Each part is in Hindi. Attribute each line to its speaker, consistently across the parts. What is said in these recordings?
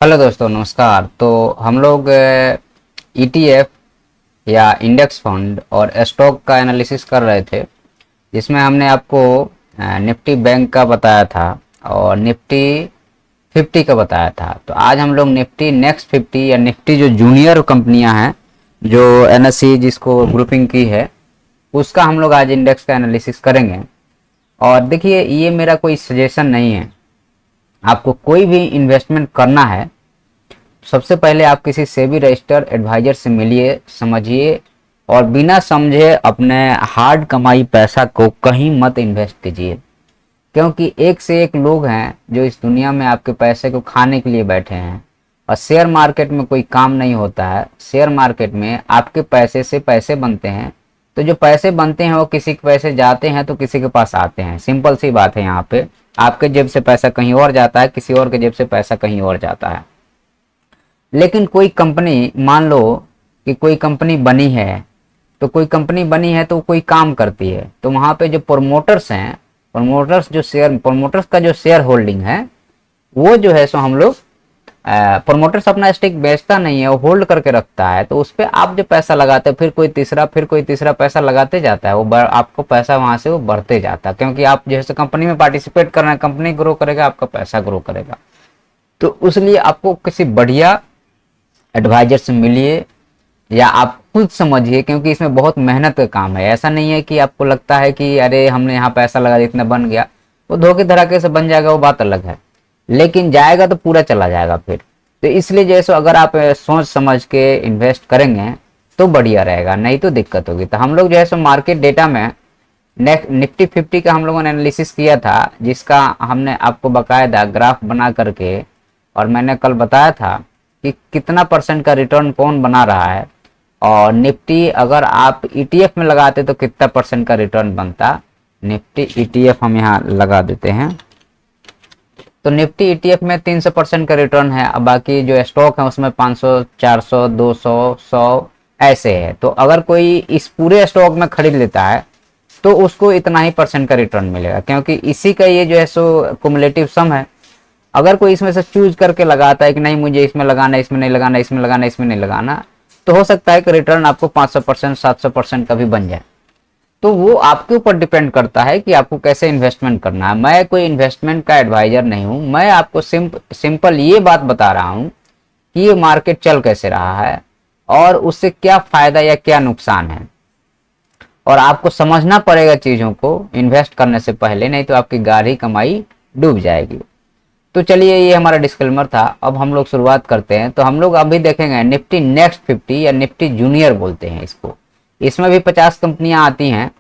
Speaker 1: हेलो दोस्तों, नमस्कार। तो हम लोग ईटीएफ या इंडेक्स फंड और स्टॉक का एनालिसिस कर रहे थे, जिसमें हमने आपको निफ्टी बैंक का बताया था और निफ्टी 50 का बताया था। तो आज हम लोग निफ्टी नेक्स्ट 50 या निफ्टी जो जूनियर कंपनियां हैं, जो एनएससी जिसको ग्रुपिंग की है, उसका हम लोग आज इंडेक्स का एनालिसिस करेंगे। और देखिए, ये मेरा कोई सजेशन नहीं है। आपको कोई भी इन्वेस्टमेंट करना है, सबसे पहले आप किसी सेबी रजिस्टर्ड एडवाइजर से मिलिए, समझिए, और बिना समझे अपने हार्ड कमाई पैसा को कहीं मत इन्वेस्ट कीजिए। क्योंकि एक से एक लोग हैं जो इस दुनिया में आपके पैसे को खाने के लिए बैठे हैं। और शेयर मार्केट में कोई काम नहीं होता है। शेयर मार्केट में आपके पैसे से पैसे बनते हैं। तो जो पैसे बनते हैं वो किसी के पैसे जाते हैं तो किसी के पास आते हैं। सिंपल सी बात है। यहाँ पे आपके जेब से पैसा कहीं और जाता है, किसी और के जेब से पैसा कहीं और जाता है। लेकिन कोई कंपनी, मान लो कि कोई कंपनी बनी है, तो कोई कंपनी बनी है तो कोई काम करती है, तो वहां पे जो प्रोमोटर्स हैं, प्रोमोटर्स का जो शेयर होल्डिंग है, वो जो है सो हम लोग प्रोमोटर्स अपना स्टेक बेचता नहीं है, वो होल्ड करके रखता है। तो उस पर आप जो पैसा लगाते हो, फिर कोई तीसरा पैसा लगाते जाता है, वो आपको पैसा वहां से वो बढ़ते जाता है। क्योंकि आप जैसे कंपनी में पार्टिसिपेट कर रहे हैं, कंपनी ग्रो करेगा, आपका पैसा ग्रो करेगा। तो उसलिए आपको किसी बढ़िया एडवाइजर से मिलिए या आप खुद समझिए, क्योंकि इसमें बहुत मेहनत का काम है। ऐसा नहीं है कि आपको लगता है कि अरे हमने यहाँ पैसा लगा दिया, इतना बन गया। वो धोखे धड़ाके से बन जाएगा, वो बात अलग है, लेकिन जाएगा तो पूरा चला जाएगा फिर। तो इसलिए जैसे अगर आप सोच समझ के इन्वेस्ट करेंगे तो बढ़िया रहेगा, नहीं तो दिक्कत होगी। तो हम लोग जो है सो मार्केट डेटा में निफ्टी 50 का हम लोगों ने एनालिसिस किया था, जिसका हमने आपको बकायदा ग्राफ बना करके, और मैंने कल बताया था कि कितना परसेंट का रिटर्न कौन बना रहा है, और निफ्टी अगर आप ईटीएफ में लगाते तो कितना परसेंट का रिटर्न बनता। निफ्टी ईटीएफ हम यहाँ लगा देते हैं। तो निफ्टी ईटीएफ में 300% का रिटर्न है। अब बाकी जो स्टॉक है उसमें 500, 400, 200, 100 ऐसे है। तो अगर कोई इस पूरे स्टॉक में खरीद लेता है तो उसको इतना ही परसेंट का रिटर्न मिलेगा, क्योंकि इसी का ये जो है सो कुमुलेटिव सम है। अगर कोई इसमें से चूज करके लगाता है कि नहीं मुझे इसमें लगाना, इसमें नहीं लगाना, इसमें लगाना, इसमें नहीं लगाना, तो हो सकता है कि रिटर्न आपको 500%, 700% का भी बन जाए। तो वो आपके ऊपर डिपेंड करता है कि आपको कैसे इन्वेस्टमेंट करना है। मैं कोई इन्वेस्टमेंट का एडवाइजर नहीं हूं। मैं आपको सिंपल ये बात बता रहा हूं कि ये मार्केट चल कैसे रहा है और उससे क्या फायदा या क्या नुकसान है। और आपको समझना पड़ेगा चीजों को इन्वेस्ट करने से पहले, नहीं तो आपकी गाढ़ी कमाई डूब जाएगी। तो चलिए, ये हमारा डिस्क्लेमर था। अब हम लोग शुरुआत करते हैं। तो हम लोग अभी देखेंगे निफ्टी नेक्स्ट 50 या निफ्टी जूनियर बोलते हैं इसको। इसमें भी 50 कंपनियां आती हैं।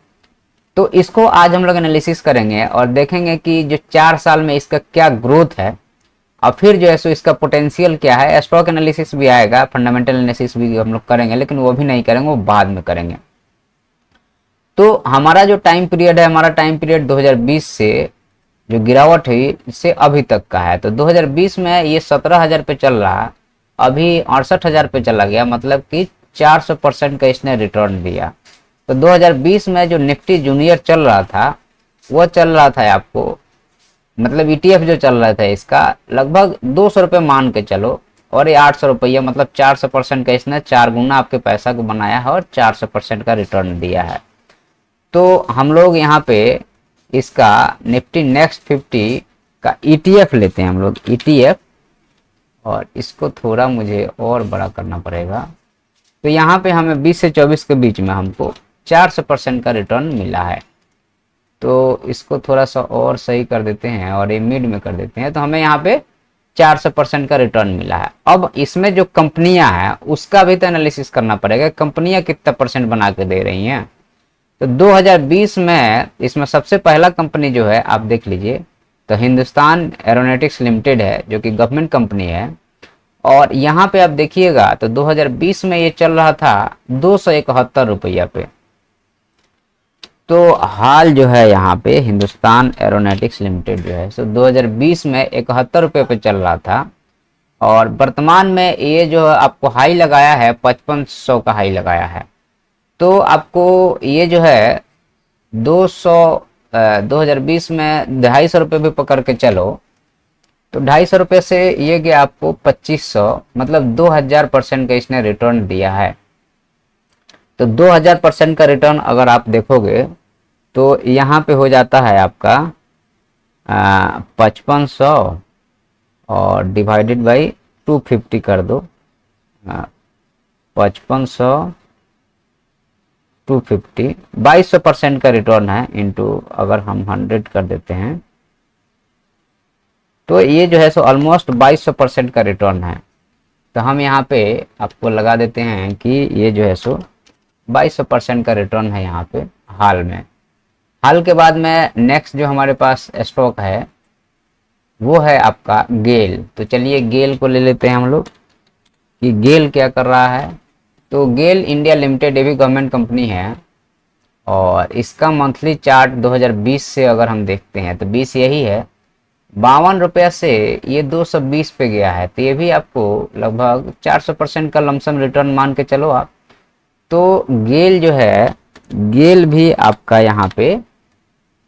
Speaker 1: तो इसको आज हम लोग एनालिसिस करेंगे और देखेंगे कि जो 4 साल में इसका क्या ग्रोथ है, और फिर जो है सो इसका पोटेंशियल क्या है। स्टॉक एनालिसिस भी आएगा, फंडामेंटल एनालिसिस भी हम लोग करेंगे, लेकिन वो भी नहीं करेंगे, वो बाद में करेंगे। तो हमारा जो टाइम पीरियड है, हमारा टाइम पीरियड 2020 से जो गिरावट हुई इससे अभी तक का है। तो 2020 में ये 17,000 पे चल रहा, अभी 68,000 पे चला गया, मतलब कि 400% का इसने रिटर्न दिया। तो 2020 में जो निफ्टी जूनियर चल रहा था, वो चल रहा था आपको, मतलब ईटीएफ जो चल रहा था इसका लगभग 200 रुपये मान के चलो, और ये 800 रुपया, मतलब 400% का इसने 4 गुना आपके पैसा को बनाया है और 400% का रिटर्न दिया है। तो हम लोग यहाँ पे इसका निफ्टी नेक्स्ट 50 का ईटीएफ लेते हैं हम लोग, ईटीएफ। और इसको थोड़ा मुझे और बड़ा करना पड़ेगा। तो यहाँ पे हमें 20 से 24 के बीच में हमको 400% का रिटर्न मिला है। तो इसको थोड़ा सा और सही कर देते हैं और ये मिड में कर देते हैं। तो हमें यहाँ पे 400% का रिटर्न मिला है। अब इसमें जो कंपनियां हैं उसका भी तो एनालिसिस करना पड़ेगा, कंपनियां कितना परसेंट बना के दे रही हैं। तो 2020 में इसमें सबसे पहला कंपनी जो है आप देख लीजिए, तो हिंदुस्तान एरोनॉटिक्स लिमिटेड है, जो कि गवर्नमेंट कंपनी है। और यहाँ पे आप देखिएगा तो 2020 में ये चल रहा था 271 रुपया पे। तो हाल जो है यहाँ पे हिंदुस्तान एरोनॉटिक्स लिमिटेड जो है सो 2020 में 71 रुपये पे चल रहा था, और वर्तमान में ये जो आपको हाई लगाया है 5500 का हाई लगाया है। तो आपको ये जो है 2020 में 250 रुपये भी पकड़ के चलो, तो 250 से ये गया आपको 2500, मतलब 2000% का इसने रिटर्न दिया है। तो 2000% का रिटर्न अगर आप देखोगे तो यहाँ पे हो जाता है आपका 5500 और डिवाइडेड बाई 250 कर दो। 5500 250, 2200% का रिटर्न है, इंटू अगर हम 100 कर देते हैं तो ये जो है सो ऑलमोस्ट 2200% का रिटर्न है। तो हम यहाँ पे आपको लगा देते हैं कि ये जो है सो 2200% का रिटर्न है यहाँ पे हाल में। हाल के बाद में नेक्स्ट जो हमारे पास स्टॉक है वो है आपका गेल। तो चलिए गेल को ले लेते हैं हम लोग कि गेल क्या कर रहा है। तो गेल इंडिया लिमिटेड ये भी गवर्नमेंट कंपनी है और इसका मंथली चार्ट 2020 से अगर हम देखते हैं तो 20 यही है, 52 रुपया से ये 220 पे गया है। तो ये भी आपको लगभग 400% का लमसम रिटर्न मान के चलो आप। तो गेल जो है, गेल भी आपका यहाँ पे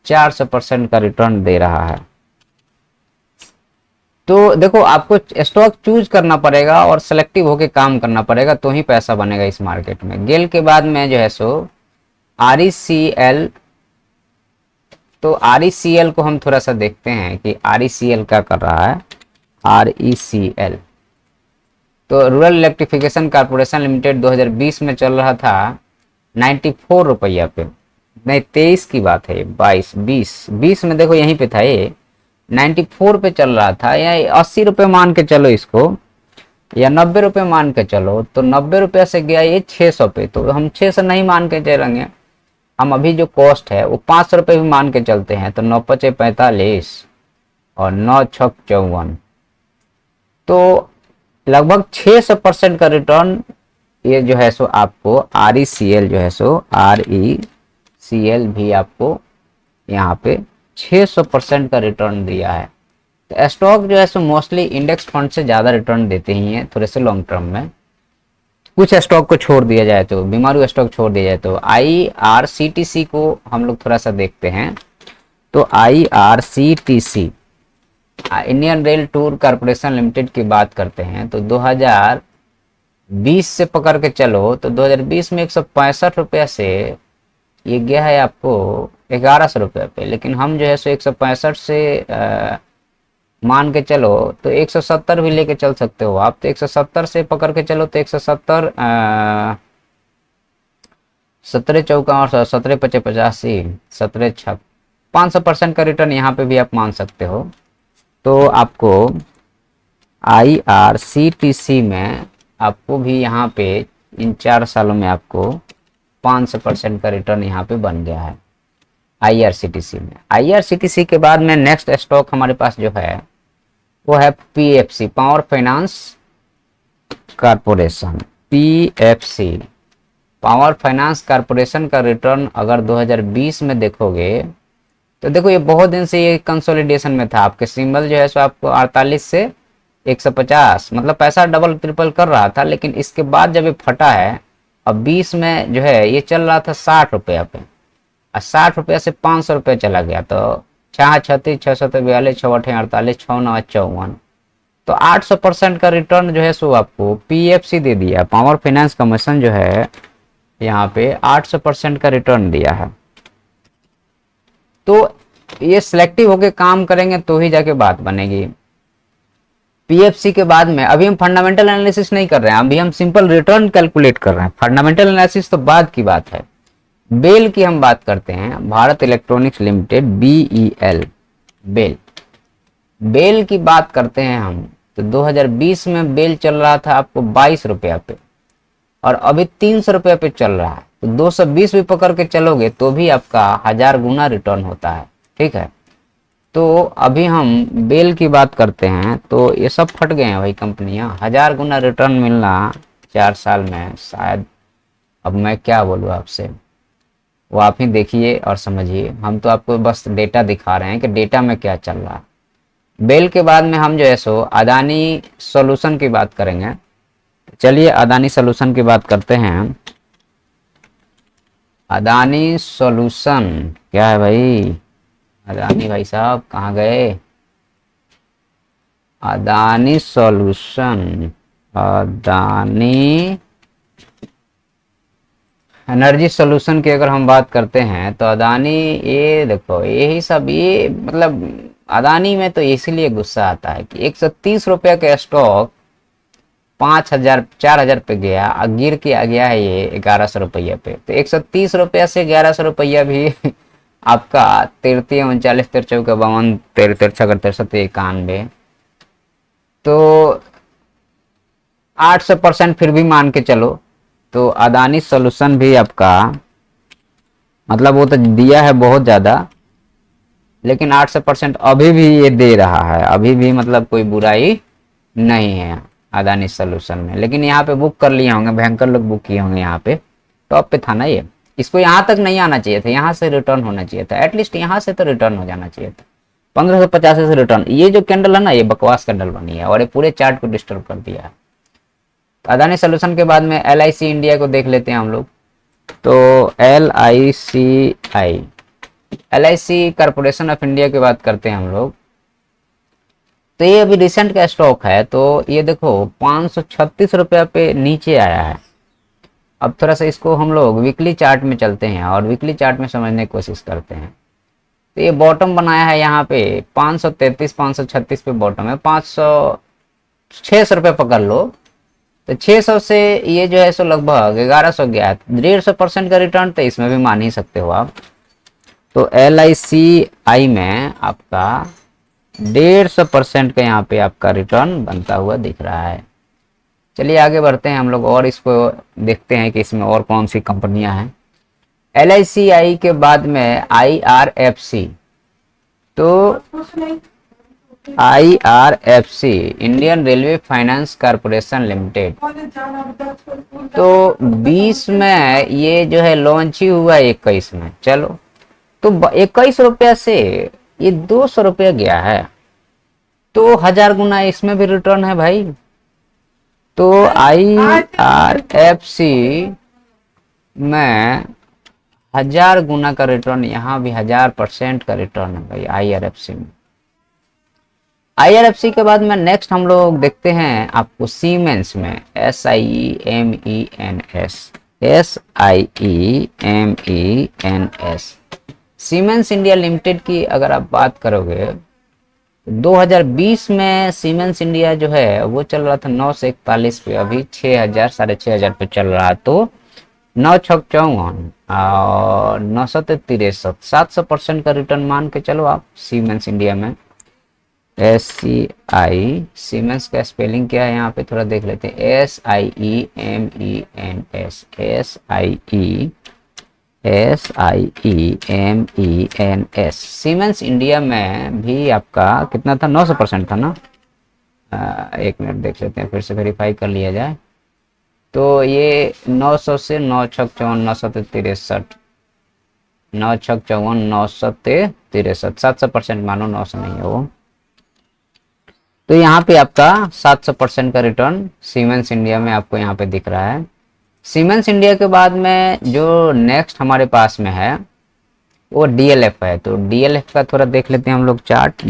Speaker 1: 400% का रिटर्न दे रहा है। तो देखो आपको स्टॉक चूज करना पड़ेगा और सेलेक्टिव होके काम करना पड़ेगा तो ही पैसा बनेगा इस मार्केट में। गेल के बाद में जो है सो RECL। तो RECL को हम थोड़ा सा देखते हैं कि RECL क्या कर रहा है। RECL तो रूरल इलेक्ट्रिफिकेशन कारपोरेशन लिमिटेड 2020 में चल रहा था 94 रुपया पे, नहीं 23 की बात है, 22 20 में देखो यहीं पे था ये 94 पे चल रहा था, या 80 रुपये मान के चलो इसको, या 90 रुपये मान के चलो। तो 90 रुपये से गया ये 600 पे, तो हम 600 नहीं मान के चलेंगे, हम अभी जो कॉस्ट है वो 500 रुपये भी मान के चलते हैं। तो 9 पचे 45 और 9 छक 54, तो लगभग 600% का रिटर्न ये जो है सो आपको RECL जो है सो RECL भी आपको यहाँ पे 600% का रिटर्न दिया है। तो स्टॉक जो है सो मोस्टली इंडेक्स फंड से ज़्यादा रिटर्न देते ही हैं थोड़े से लॉन्ग टर्म में। कुछ स्टॉक को छोड़ दिया जाए तो, बीमारू स्टॉक छोड़ दिया जाए तो IRCTC को हम लोग थोड़ा सा देखते हैं। तो IRCTC Indian rail tour corporation limited की बात करते हैं तो 2020 से पकड़ के चलो तो 2020 में 165 रुपया से ये गया है आपको 1100 रुपये पे। लेकिन हम जो है सो 165 से मान के चलो तो 170 भी लेके चल सकते हो आप। तो 170 से पकड़ के चलो तो 170 17 चौका और 17 पचे 85 17 छक 500% का रिटर्न यहाँ पे भी आप मान सकते हो। तो आपको IRCTC में आपको भी यहाँ पे इन 4 सालों में आपको 500% का रिटर्न यहाँ पे बन गया है IRCTC में। IRCTC के बाद में नेक्स्ट स्टॉक हमारे पास जो है वो है PFC, power finance corporation. PFC power finance corporation का रिटर्न अगर 2020 में देखोगे तो देखो ये बहुत दिन से ये कंसोलिडेशन में था। आपके सिंबल जो है सो आपको 48 से 150, मतलब पैसा डबल ट्रिपल कर रहा था। लेकिन इसके बाद जब ये फटा है, अब 20 में जो है ये चल रहा था 60 रुपया पे, और 60 रुपया से 500 रुपये चला गया। तो 6 36 6 7 42 6 8 48 6 9 54, तो 800% का रिटर्न जो है सो आपको PFC दे दिया। पावर फाइनेंस कमीशन जो है यहाँ पे 800% का रिटर्न दिया है। तो ये सिलेक्टिव होके काम करेंगे तो ही जाके बात बनेगी। PFC के बाद में अभी हम फंडामेंटल एनालिसिस नहीं कर रहे हैं, अभी हम सिंपल रिटर्न कैलकुलेट कर रहे हैं। फंडामेंटल एनालिसिस तो बाद की बात है। बेल की हम बात करते हैं, Bharat electronics limited BEL, BEL की बात करते हैं हम। तो 2020 में बेल चल रहा था आपको 22 रुपया पे और अभी 300 रुपये पे चल रहा है। तो 220 भी पकड़ के चलोगे तो भी आपका 1000 गुना रिटर्न होता है। ठीक है, तो अभी हम बेल की बात करते हैं तो ये सब फट गए हैं भाई कंपनियां। 1000 गुना रिटर्न मिलना 4 साल में, शायद अब मैं क्या बोलूँ आपसे, वो आप ही देखिए और समझिए। हम तो आपको बस डेटा दिखा रहे हैं कि डेटा में क्या चल रहा है। बेल के बाद में हम जो है सो अदानी सॉल्यूशन की बात करेंगे। चलिए अदानी सॉल्यूशन की बात करते हैं। अदानी सॉल्यूशन क्या है भाई? अदानी भाई साहब कहाँ गए? Adani solution, Adani energy solution की अगर हम बात करते हैं तो अदानी, ये देखो यही सब, ये मतलब अदानी में तो इसीलिए गुस्सा आता है कि 130 रुपये का स्टॉक 5,000 4,000 पे गया, गिर के आ गया है ये 1,100 रुपये पे। तो 130 रुपया से 1,100 रुपया भी आपका 33 39 तिरचौ 52 13 63 63 91, तो 800% फिर भी मान के चलो। तो अदानी सॉल्यूशन भी आपका मतलब वो तो दिया है बहुत ज़्यादा, लेकिन 800% अभी भी ये दे रहा है, अभी भी मतलब कोई बुराई नहीं है अदानी सॉल्यूशन में। लेकिन यहाँ पे बुक कर लिए होंगे, भयंकर लोग बुक किए होंगे, यहाँ पे टॉप पे था ना ये। इसको यहाँ तक नहीं आना चाहिए था, यहाँ से रिटर्न होना चाहिए था, एटलीस्ट यहाँ से तो रिटर्न हो जाना चाहिए था। 1550 से रिटर्न। ये जो कैंडल है ना, ये बकवास कैंडल बनी है और ये पूरे चार्ट को डिस्टर्ब कर दिया है। अदानी सॉल्यूशन के बाद में LIC इंडिया को देख लेते हैं हम लोग। तो LIC कॉर्पोरेशन ऑफ इंडिया की बात करते हैं हम लोग। तो ये अभी रिसेंट का स्टॉक है, तो ये देखो 536 रुपया पे नीचे आया है। अब थोड़ा सा इसको हम लोग वीकली चार्ट में चलते हैं और वीकली चार्ट में समझने की कोशिश करते हैं। तो ये बॉटम बनाया है यहाँ पे 533 536 पे बॉटम है, 600 रुपये पकड़ लो। तो 600 से ये जो है सो लगभग 1100 गया है, 150% का रिटर्न तो इसमें भी मान ही सकते हो आप। तो LICI में आपका 150% का यहाँ पे आपका रिटर्न बनता हुआ दिख रहा है। चलिए आगे बढ़ते हैं हम लोग और इसको देखते हैं कि इसमें और कौन सी कंपनियां हैं। LICI के बाद में IRFC। तो IRFC Indian railway finance corporation limited, तो 20 में ये जो है लॉन्च ही हुआ 21 में। चलो तो 21 रुपया से ये 200 रुपया गया है, तो 1000 गुना इसमें भी रिटर्न है भाई। तो IRFC में 1000 गुना का रिटर्न, यहाँ भी 1000% का रिटर्न है भाई IRFC में। IRFC के बाद में नेक्स्ट हम लोग देखते हैं आपको सीमेंस में, SIEMENS। सीमेंस इंडिया लिमिटेड की अगर आप बात करोगे, 2020 में सीमेंस इंडिया जो है वो चल रहा था 9 से 41 पे, अभी 6000 6,500 पे चल रहा। तो 9 छक 54 और 9 सौ 63, 700% का रिटर्न मान के चलो आप सीमेंस इंडिया में। SCI, सीमेंस का स्पेलिंग क्या है यहाँ पे थोड़ा देख लेते हैं, SIEMENS। सीमेंस इंडिया में भी आपका कितना था, 900% था ना। एक मिनट देख लेते हैं, फिर से वेरीफाई कर लिया जाए। तो ये 900 से 9 छक 54 963, 9 छक 54 963, 700% मानो, 900 नहीं है वो। तो यहाँ पे आपका 700% का रिटर्न सीमेंस इंडिया में आपको यहाँ पे दिख रहा है। सीमेंस इंडिया के बाद में जो नेक्स्ट हमारे पास में है वो DLF है। तो DLF का थोड़ा देख लेते हैं हम लोग चार्ट।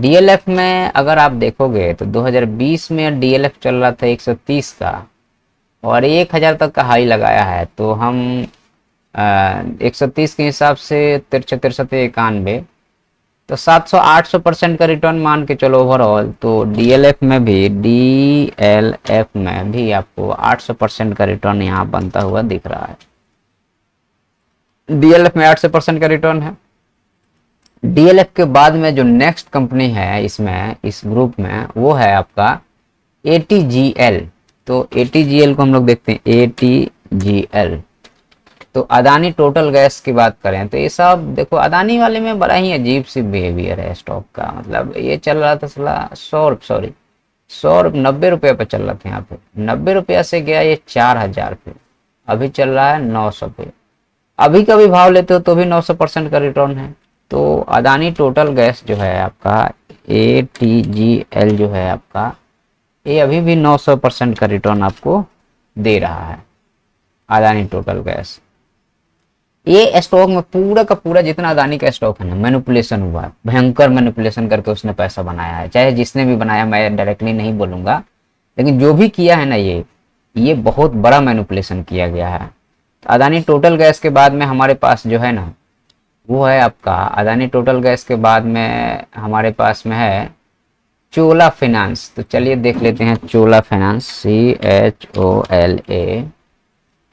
Speaker 1: DLF में अगर आप देखोगे तो 2020 में DLF चल रहा था 130 का और 1000 तक का हाई लगाया है। तो हम 130 के हिसाब से 63 91, तो 700-800% का रिटर्न मान के चलो ओवरऑल। तो DLF में भी आपको 800% का रिटर्न यहाँ बनता हुआ दिख रहा है। DLF में 800% का रिटर्न है। DLF के बाद में जो नेक्स्ट कंपनी है इसमें, इस ग्रुप में, वो है आपका ATGL। तो ATGL को हम लोग देखते हैं, ATGL। तो अदानी टोटल गैस की बात करें तो ये सब देखो, अदानी वाले में बड़ा ही अजीब सी बिहेवियर है स्टॉक का। मतलब ये चल रहा था 90 रुपये पे चल रहा था, यहाँ पे 90 रुपया से गया ये 4000 पे, अभी चल रहा है 900 पे। अभी का भी भाव लेते हो तो भी 900% का रिटर्न है। तो अदानी टोटल गैस जो है आपका, ATGL जो है आपका, ये अभी भी 900% का रिटर्न आपको दे रहा है, अदानी टोटल गैस। ये स्टॉक में पूरा का पूरा जितना अदानी का स्टॉक है ना, मैनिपुलेशन हुआ है, भयंकर मैनिपुलेशन करके उसने पैसा बनाया है। चाहे जिसने भी बनाया, मैं डायरेक्टली नहीं बोलूंगा, लेकिन जो भी किया है ना, ये बहुत बड़ा मैनिपुलेशन किया गया है। तो अदानी टोटल गैस के बाद में हमारे पास जो है ना, वो है आपका अदानी टोटल गैस के बाद में हमारे पास में है चोला फाइनेंस। तो चलिए देख लेते हैं चोला फाइनेंस, CHOLA,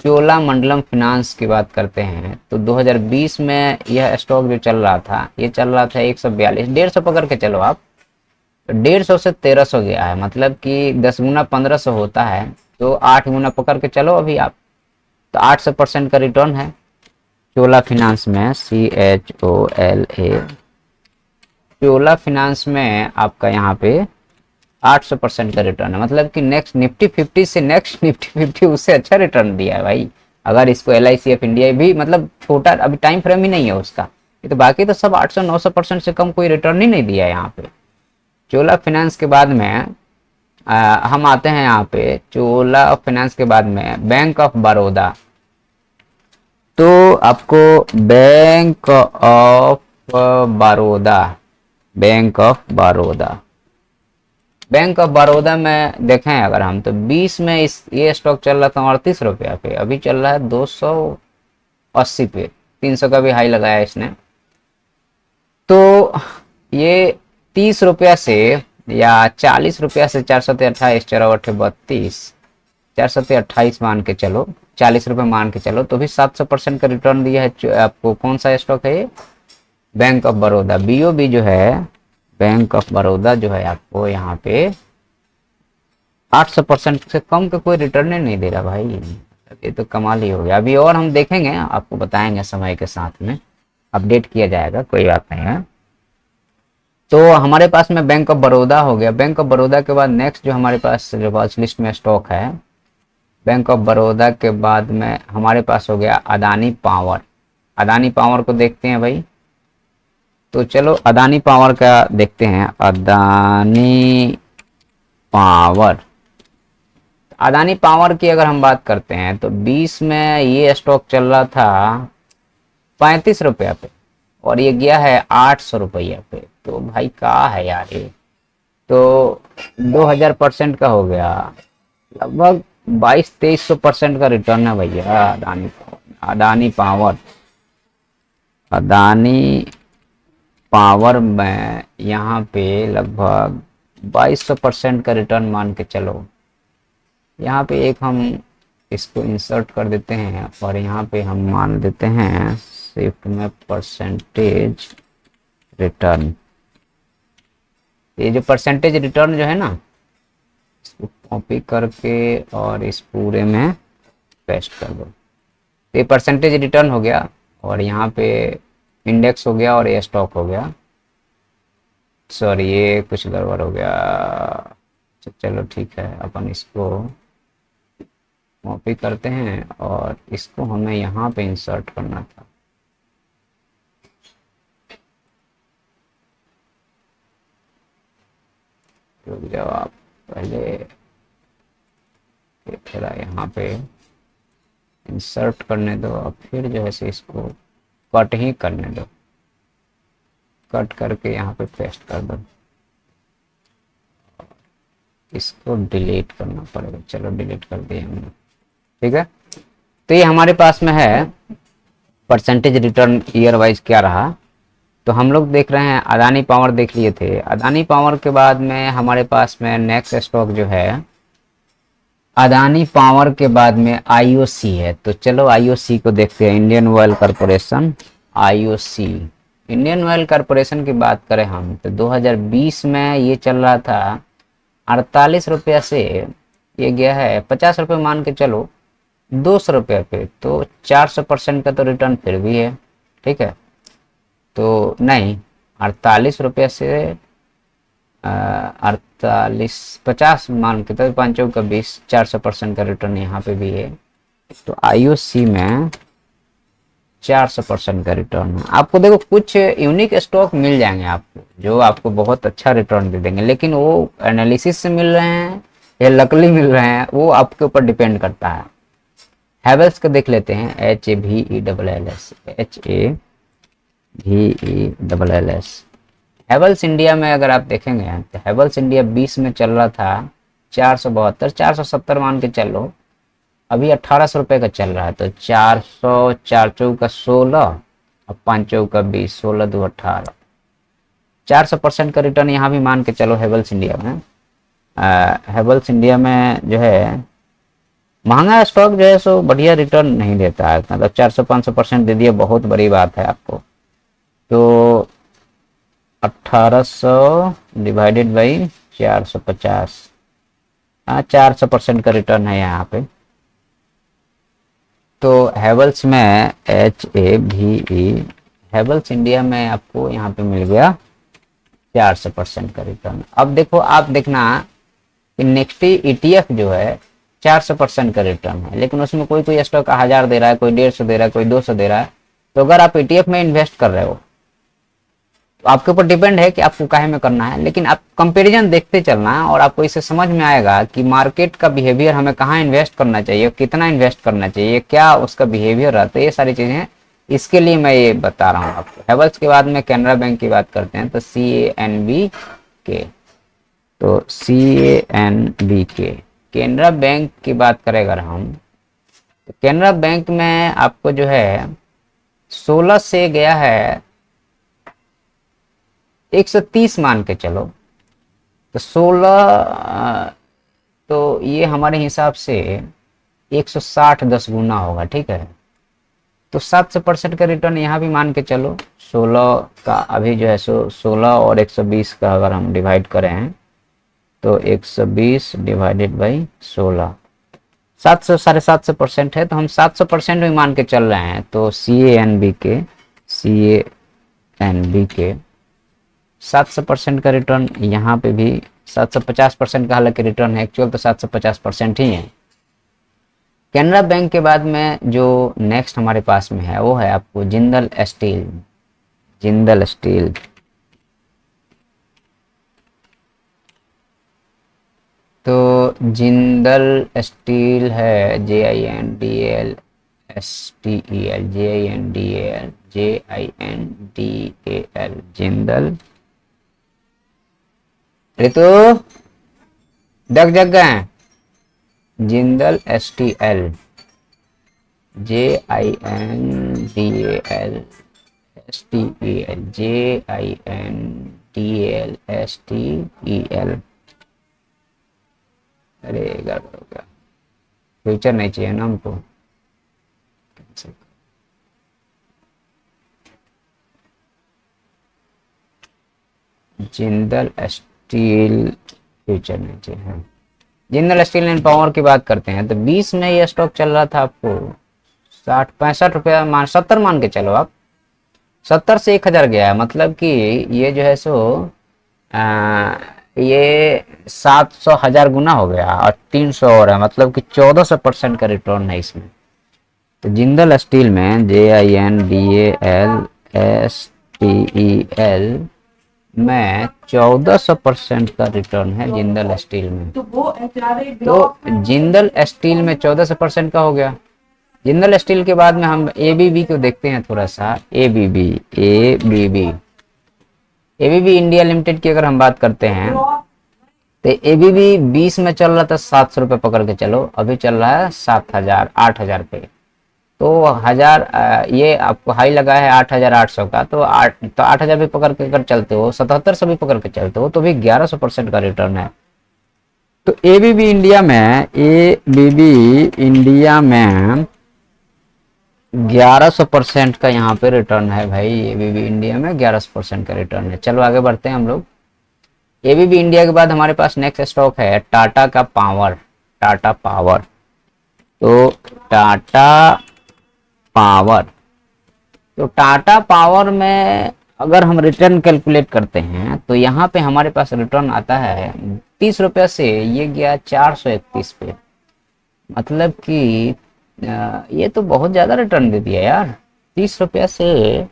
Speaker 1: चोला मंडलम फाइनेंस की बात करते हैं। तो 2020 में यह स्टॉक जो चल रहा था, ये चल रहा था 142, 150 पकड़ के चलो आप, 150 से 1300 गया है, मतलब कि 10 गुना 1500 होता है, तो 8 गुना पकड़ के चलो अभी आप, तो 800% का रिटर्न है चोला फाइनेंस में, CHOLA। चोला फाइनेंस में आपका यहाँ पे 800% का रिटर्न है, मतलब कि नेक्स्ट निफ्टी 50 से नेक्स्ट निफ्टी 50 उससे अच्छा रिटर्न दिया है भाई। अगर इसको LICF इंडिया भी, मतलब छोटा अभी टाइम फ्रेम ही नहीं है उसका, ये तो बाकी तो सब 800-900% से कम कोई रिटर्न ही नहीं दिया है यहाँ पे। चोला फाइनेंस के बाद में हम आते हैं यहाँ पे चोला फाइनेंस के बाद में बैंक ऑफ बड़ौदा। तो आपको bank of Baroda, bank of Baroda, bank of Baroda में देखें अगर हम, तो 20 में ये स्टॉक चल रहा था 38 रुपया पे, अभी चल रहा है 280 पे, 300 का भी हाई लगाया इसने। तो ये 30 रुपया से या 40 रुपया से 428, 432, 428 मान के चलो, 40 रुपये मान के चलो, तो भी 700% का रिटर्न दिया है आपको। कौन सा स्टॉक है ये? बैंक ऑफ बड़ौदा, BOB जो है, बैंक ऑफ बड़ौदा जो है आपको यहाँ पे 800% से कम का कोई रिटर्न नहीं दे रहा भाई, ये तो कमाल ही हो गया। अभी और हम देखेंगे, आपको बताएंगे समय के साथ में, अपडेट किया जाएगा, कोई बात नहीं है। तो हमारे पास में बैंक ऑफ बड़ौदा हो गया। बैंक ऑफ बड़ौदा के बाद नेक्स्ट जो हमारे पास जो वॉच लिस्ट में स्टॉक है, बैंक ऑफ बड़ौदा के बाद में हमारे पास हो गया अदानी पावर। अदानी पावर को देखते हैं भाई, तो चलो अदानी पावर का देखते हैं। अदानी पावर, अदानी पावर की अगर हम बात करते हैं तो 20 में ये स्टॉक चल रहा था 35 रुपया पे, और ये गया है 800 रुपया पे। तो भाई कहा है यार, ये तो 2000% का हो गया, लगभग 2200-2300% का रिटर्न है भैया Adani power. Adani power, Adani power में यहाँ पे लगभग 2200% का रिटर्न मान के चलो। यहाँ पे एक हम इसको इंसर्ट कर देते हैं और यहाँ पे हम मान देते हैं शिफ्ट में परसेंटेज रिटर्न। ये जो परसेंटेज रिटर्न जो है ना, इसको कॉपी करके और इस पूरे में पेस्ट कर दो। ये परसेंटेज रिटर्न हो गया, और यहाँ पे इंडेक्स हो गया, और ये स्टॉक हो गया। सॉरी, ये कुछ गड़बड़ हो गया। चलो ठीक है, अपन इसको कॉपी करते हैं और इसको हमें यहाँ पे इंसर्ट करना था। रुक जाओ आप, पहले थोड़ा यहाँ पे इंसर्ट करने दो, और फिर जो है से इसको कट ही करने दो। कट करके यहाँ पे पेस्ट कर दो, इसको डिलीट करना पड़ेगा। चलो डिलीट कर दिया हमने, ठीक है। तो ये हमारे पास में है परसेंटेज रिटर्न ईयर वाइज क्या रहा। तो हम लोग देख रहे हैं अदानी पावर देख लिए थे। अदानी पावर के बाद में हमारे पास में नेक्स्ट स्टॉक जो है, अदानी पावर के बाद में IOC है। तो चलो IOC को देखते हैं, Indian oil corporation, IOC। Indian oil corporation की बात करें हम, तो 2020 में ये चल रहा था 48 रुपया से, ये गया है 50 रुपये मान के चलो 200 रुपये पे। तो 400% का तो रिटर्न फिर भी है, ठीक है। तो नहीं, 48 रुपये से 50 मान के, तो 5 का 20, 400% का रिटर्न यहाँ पे भी है। तो IOC में 400% का रिटर्न है। आपको देखो कुछ यूनिक स्टॉक मिल जाएंगे आपको जो आपको बहुत अच्छा रिटर्न दे देंगे, लेकिन वो एनालिसिस से मिल रहे हैं या लकली मिल रहे हैं, वो आपके ऊपर डिपेंड करता है। हैवेल्स का देख लेते हैं, HAVELLS, HAVELLS। हैवेल्स इंडिया में अगर आप देखेंगे तो हैवेल्स इंडिया 20 में चल रहा था 472, 470 मान के चलो, अभी 1800 रुपये का चल रहा है। तो 400, 4 चौका 16 और 5 चौका 20, 16 दो 18, 400% का रिटर्न यहाँ भी मान के चलो हैवेल्स इंडिया में। हैवेल्स इंडिया में जो है महंगा स्टॉक जो है सो बढ़िया रिटर्न नहीं देता है, मतलब 400-500% दे दिया, बहुत बड़ी बात है आपको। तो 1800 डिवाइडेड बाई 450, हाँ 400% का रिटर्न है यहाँ पे। तो हैवेल्स में HAVE, हैवेल्स इंडिया में आपको यहाँ पे मिल गया 400% का रिटर्न। अब देखो, आप देखना कि निफ्टी ETF जो है 400% का रिटर्न है, लेकिन उसमें कोई कोई स्टॉक 1000 दे रहा है, कोई 150 दे रहा है, कोई 200 दे रहा है। तो अगर आप ETF में इन्वेस्ट कर रहे हो तो आपके ऊपर डिपेंड है कि आपको काहे में करना है, लेकिन आप कंपैरिजन देखते चलना है और आपको इससे समझ में आएगा कि मार्केट का बिहेवियर, हमें कहाँ इन्वेस्ट करना चाहिए, कितना इन्वेस्ट करना चाहिए, क्या उसका बिहेवियर रहता है, ये सारी चीजें। इसके लिए मैं ये बता रहा हूँ आपको। हैवेल्स के बाद में कैनरा बैंक की बात करते हैं, तो CANBK, तो CANBK कैनरा बैंक की बात करें अगर हम, तो कैनरा बैंक में आपको जो है 16 से गया है 130 मान के चलो, तो 16, तो ये हमारे हिसाब से 160 10 गुना होगा, ठीक है। तो 700% का रिटर्न यहाँ भी मान के चलो। 16 का अभी जो है सो 16 और 120 का अगर हम डिवाइड करें तो 120 डिवाइडेड बाई 16, 700, 750% है, तो हम 700% भी मान के चल रहे हैं। तो CANBK 700% का रिटर्न, यहाँ पे भी 750% का हालांकि रिटर्न है, एक्चुअल तो 750% ही है। कैनरा बैंक के बाद में जो नेक्स्ट हमारे पास में है वो है आपको जिंदल स्टील, जिंदल स्टील। तो जिंदल स्टील है JINDAL STEL, JINDAL, जिंदल। ऋतु जग गए, Jindal STL, JINDAL STEL, JINDAL STEL। अरे गड़बड़ हो गया, फ्यूचर नहीं चाहिए ना हमको। जिंदल स्टील फ्यूचर नहीं चाहिए, हाँ। जिंदल स्टील एंड पावर की बात करते हैं तो 20 में ये स्टॉक चल रहा था आपको 60-65 रुपया, 70 मान के चलो आप। 70 से 1000 गया है, मतलब कि ये जो है सो ये 700 1000 गुना हो गया और 300 और है, मतलब कि 1400% का रिटर्न है इसमें। तो जिंदल स्टील में JINDAL STEL में 1400% का रिटर्न है जिंदल स्टील में। तो जिंदल स्टील में 1400% का हो गया। जिंदल स्टील के बाद में हम ABB को देखते हैं थोड़ा सा। ABB इंडिया लिमिटेड की अगर हम बात करते हैं तो ABB 20 में चल रहा था 700 रुपये पकड़ के चलो, अभी चल रहा है 7000 8000 पे। तो 1000 ये आपको हाई लगा है 8800 का, तो 8000 भी पकड़ के अगर चलते हो, 7700 भी पकड़ के चलते हो, तो भी 1100% का रिटर्न है। तो ABB इंडिया में 1100% का यहाँ पे रिटर्न है भाई। ABB इंडिया में 1100% का रिटर्न है। चलो आगे बढ़ते हैं हम लोग। ABB इंडिया के बाद हमारे पास नेक्स्ट स्टॉक है टाटा का पावर, टाटा पावर। तो टाटा पावर में अगर हम रिटर्न कैलकुलेट करते हैं तो यहाँ पे हमारे पास रिटर्न आता है 30 रुपये से ये गया 431 पे, मतलब कि ये तो बहुत ज़्यादा रिटर्न दे दिया यार। 30 रुपये से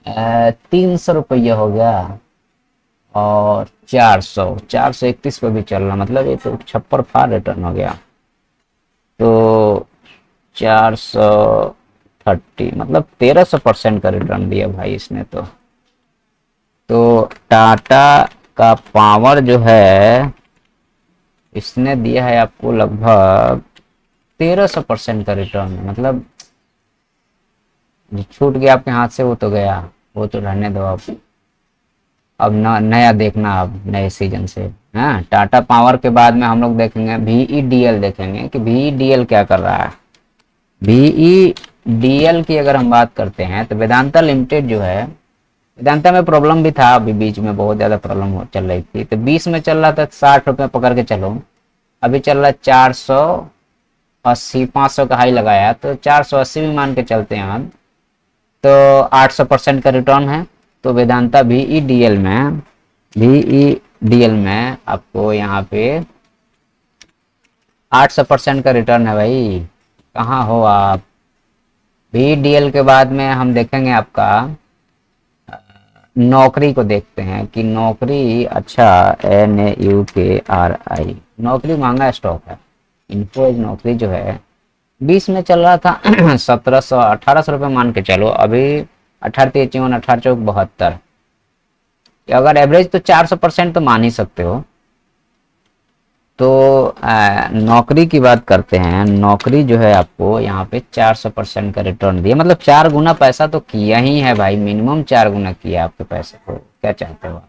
Speaker 1: 300 रुपया हो गया और 431 पे भी चल रहा, मतलब ये तो छप्पर फार रिटर्न हो गया। तो 430, मतलब 1300% का रिटर्न दिया भाई इसने तो टाटा का पावर जो है इसने दिया है आपको लगभग 1300% का रिटर्न। मतलब जो छूट गया आपके हाथ से वो तो गया, वो तो रहने दो आप। अब नया देखना अब नए सीजन से। हाँ, टाटा पावर के बाद में हम लोग देखेंगे VEDL, देखेंगे कि VEDL क्या कर रहा है। VEDL की अगर हम बात करते हैं तो वेदांता लिमिटेड जो है, वेदांता में प्रॉब्लम भी था, अभी बीच में बहुत ज़्यादा प्रॉब्लम चल रही थी। तो 20 में चल रहा था 60 रुपये पकड़ के चलो, अभी चल रहा है 480, 500 का हाई लगाया तो 480 भी मान के चलते हैं हम, तो 800% का रिटर्न है। तो वेदांता VEDL में आपको यहाँ पे 800% का रिटर्न है भाई। कहाँ हो आप। VEDL के बाद में हम देखेंगे आपका नौकरी को देखते हैं कि नौकरी अच्छा, NAUKRI, नौकरी महंगा स्टॉक है। इन्फोज नौकरी जो है 20 में चल रहा था 1700 1800 रुपये मान के चलो, अभी 1853, 1872, अगर एवरेज तो 400% तो मान ही सकते हो। तो नौकरी की बात करते हैं, नौकरी जो है आपको यहाँ पे 400% का रिटर्न दिया, मतलब 4 गुना पैसा तो किया ही है भाई, मिनिमम 4 गुना किया आपके पैसे को। क्या चाहते हो आप।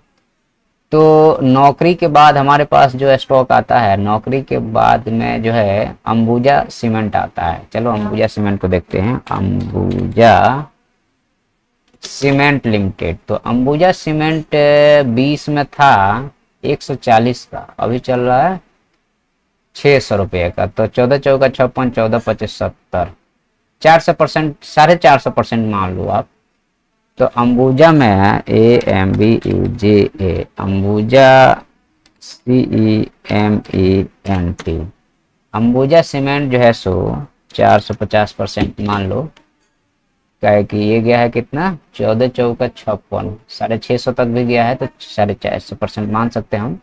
Speaker 1: तो नौकरी के बाद हमारे पास जो स्टॉक आता है, नौकरी के बाद में जो है अंबुजा सीमेंट आता है। चलो अंबुजा सीमेंट को देखते हैं। अंबुजा सीमेंट लिमिटेड, तो अंबुजा सीमेंट 20 में था 140 का, अभी चल रहा है 600 रुपये का। तो 14 चौका 56, 14 25 70, 400%, 450% मान लो आप। तो अंबुजा में है AMBUJA, Ambuja CEMENT, Ambuja cement जो है सो 450% मान लो। क्या है कि ये गया है कितना, 14 चौका 56, 650 तक भी गया है, तो 450% मान सकते हैं हम।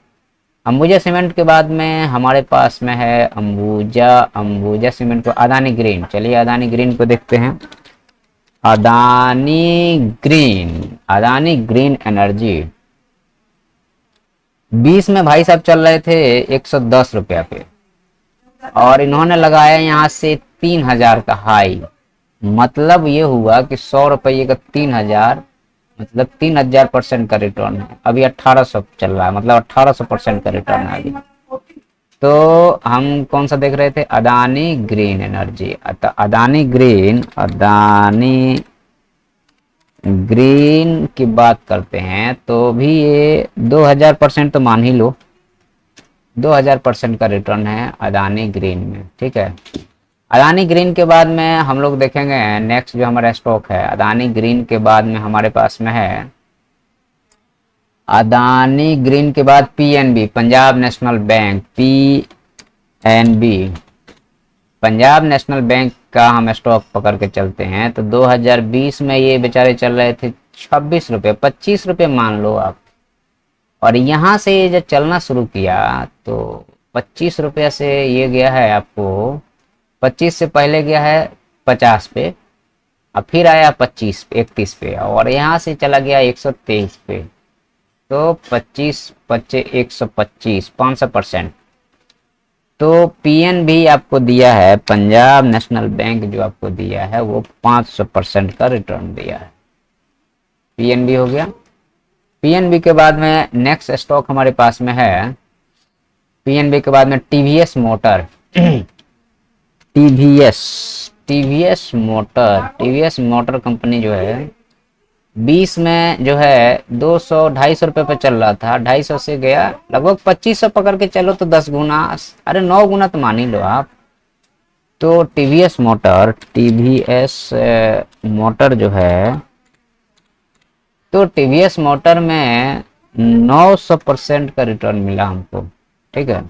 Speaker 1: अंबुजा सीमेंट के बाद में हमारे पास में है अंबुजा सीमेंट को अदानी ग्रीन। चलिए अदानी ग्रीन को देखते हैं। अदानी ग्रीन एनर्जी 20 में भाई साहब चल रहे थे 110 रुपया पे, और इन्होंने लगाया यहाँ से 3000 का हाई। मतलब ये हुआ कि 100 रुपये का 3000, मतलब 3000% का रिटर्न है। अभी 1800 चल रहा है, मतलब 1800% का रिटर्न है अभी। तो हम कौन सा देख रहे थे, Adani green energy. Adani green की बात करते हैं तो भी ये 2000% तो मान ही लो, 2000% का रिटर्न है अदानी ग्रीन में। ठीक है, अदानी ग्रीन के बाद में हम लोग देखेंगे नेक्स्ट जो हमारा स्टॉक है। अदानी ग्रीन के बाद में हमारे पास में है, अदानी ग्रीन के बाद PNB, Punjab national bank, PNB, Punjab national bank का हम स्टॉक पकड़ के चलते हैं। तो 2020 में ये बेचारे चल रहे थे 26 रुपये, 25 रुपये मान लो आप। और यहाँ से जब चलना शुरू किया तो 25 रुपये से ये गया है आपको, 25 से पहले गया है 50 पे, अब फिर आया 25 पे, 31 पे, और यहाँ से चला गया 123 पे। तो 25 25 125, 500%। तो PNB आपको दिया है, पंजाब नेशनल बैंक जो आपको दिया है वो 500% का रिटर्न दिया है। PNB हो गया। PNB के बाद में नेक्स्ट स्टॉक हमारे पास में है, PNB के बाद में TVS motor. TVS motor company जो है 20 में जो है 200 250 रुपये पे चल रहा था, 250 से गया लगभग 2500 पकड़ के चलो तो 10 गुना, अरे 9 गुना तो मान ही लो आप। तो TVS मोटर जो है, तो TVS मोटर में 900% का रिटर्न मिला हमको। ठीक है,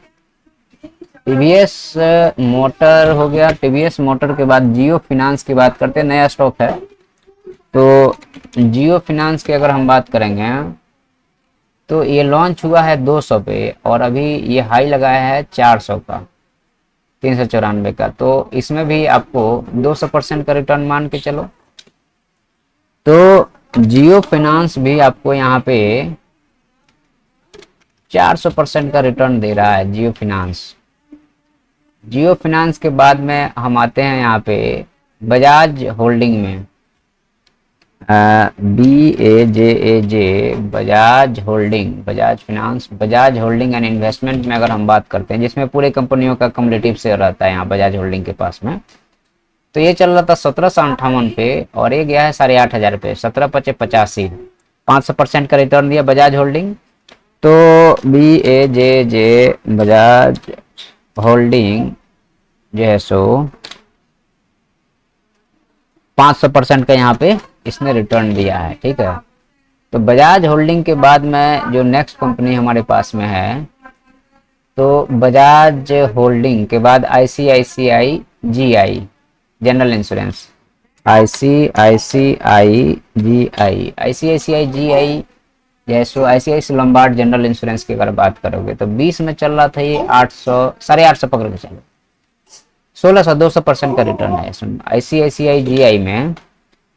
Speaker 1: TVS मोटर हो गया। TVS मोटर के बाद जियो फिनांस की बात करते हैं, नया स्टॉक है। तो जियो फिनांस की अगर हम बात करेंगे तो ये लॉन्च हुआ है 200 पे, और अभी ये हाई लगाया है 400 का। 394 का। तो इसमें भी आपको 200% का रिटर्न मान के चलो। तो जियो फाइनेंस भी आपको यहाँ पे 400% का रिटर्न दे रहा है जियो फाइनेंस। जियो फाइनेंस के बाद में हम आते हैं यहाँ पे बजाज होल्डिंग में, BAJAJ, Bajaj holding, Bajaj finance, Bajaj holding and investment में अगर हम बात करते हैं, जिसमें पूरे कंपनियों का कम्युलेटिव शेयर रहता है यहाँ बजाज होल्डिंग के पास में। तो ये चल रहा था 1758 पे और ये गया है 8,500 पे, 17,85, 500% का रिटर्न दिया बजाज होल्डिंग। तो BAJJ बजाज होल्डिंग जो है सो 500% का यहाँ पे इसने रिटर्न दिया है, ठीक है। तो बजाज होल्डिंग के बाद में जो नेक्स्ट कंपनी हमारे पास में है, तो बजाज होल्डिंग के बाद ICICI GI general insurance, ICICI GI जैसो ICICI लंबार्ड जनरल इंश्योरेंस की अगर बात करोगे तो 20 में चल रहा था ये 800, 850 पकड़ के चलो, 1600, 200% का रिटर्न है इसमें। ICICI GI में,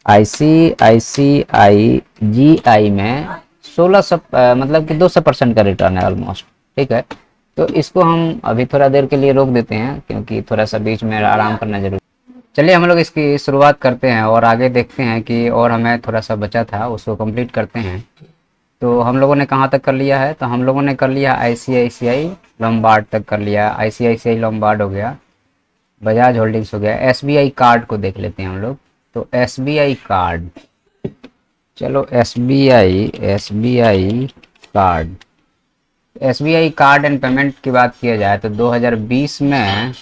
Speaker 1: ICICI GI में 1600 मतलब कि 200% का रिटर्न है ऑलमोस्ट, ठीक है। तो इसको हम अभी थोड़ा देर के लिए रोक देते हैं क्योंकि थोड़ा सा बीच में आराम करना जरूरी। चलिए हम लोग इसकी शुरुआत करते हैं और आगे देखते हैं कि और हमें थोड़ा सा बचा था उसको कंप्लीट करते हैं। तो हम लोगों ने कहाँ तक कर लिया है, तो हम लोगों ने कर लिया ICICI लॉम्बार्ड तक कर लिया, ICICI लॉम्बार्ड हो गया, बजाज होल्डिंग्स हो गया। SBI कार्ड को देख लेते हैं हम लोग। तो SBI कार्ड, चलो SBI card, SBI card and payment की बात किया जाए तो 2020 में